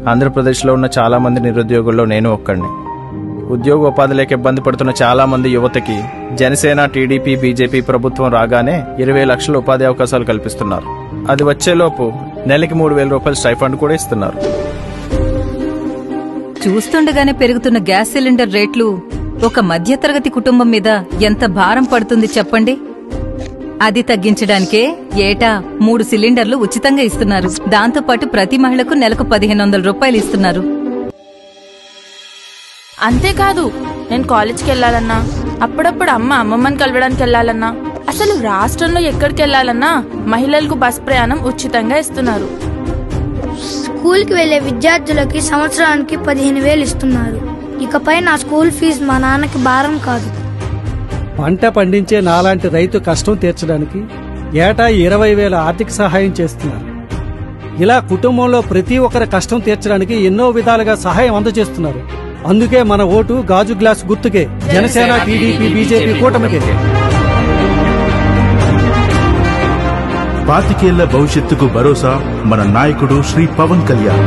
ఆంధ్రప్రదేశ్లో ఉన్న చాలా మంది నిరుద్యోగుల్లో నేను ఒక్కడిని. ఉద్యోగ ఉపాధి లేక ఇబ్బంది పడుతున్న చాలా మంది యువతకి జనసేన, టీడీపీ, బీజేపీ ప్రభుత్వం రాగానే 20 లక్షల ఉపాధి అవకాశాలు కల్పిస్తున్నారు. అది వచ్చేలోపు నెలకి 3,000 రూపాయల స్టైఫండ్ కూడా ఇస్తున్నారు. చూస్తుండగానే పెరుగుతున్న గ్యాస్ సిలిండర్ రేట్లు ఒక మధ్యతరగతి కుటుంబం మీద ఎంత భారం పడుతుంది చెప్పండి. అది తగ్గించడానికే ఏటా 3 సిలిండర్లు ఉచితంగా ఇస్తున్నారు. దాంతోపాటు ప్రతి మహిళకు నెలకు 1,500 రూపాయలు ఇస్తున్నారు. అంతేకాదు, నేను కాలేజ్కి వెళ్లాలన్నా, అప్పుడప్పుడు అమ్మమ్మని కలవడానికి వెళ్లాలన్నా, అసలు రాష్ట్రంలో ఎక్కడికి వెళ్లాలన్నా మహిళలకు బస్ ప్రయాణం ఉచితంగా ఇస్తున్నారు. స్కూల్కి వెళ్లే విద్యార్థులకి సంవత్సరానికి 15,000 ఇస్తున్నారు. ఇకపై నా స్కూల్ ఫీజు మా నాన్నకి భారం కాదు. పంట పండించే నాలాంటి రైతు కష్టం తీర్చడానికి ఏటా 20,000 ఆర్థిక సహాయం చేస్తున్నారు. ఇలా కుటుంబంలో ప్రతి ఒక్కరి కష్టం తీర్చడానికి ఎన్నో విధాలుగా సహాయం అందజేస్తున్నారు. అందుకే మన ఓటు గాజు గ్లాస్ గుర్తుకే, జనసేన, టీడీపీ, బీజేపీ కూటమికే. 25 ఏళ్ల భవిష్యత్తుకు భరోసా మన నాయకుడు శ్రీ పవన్ కళ్యాణ్.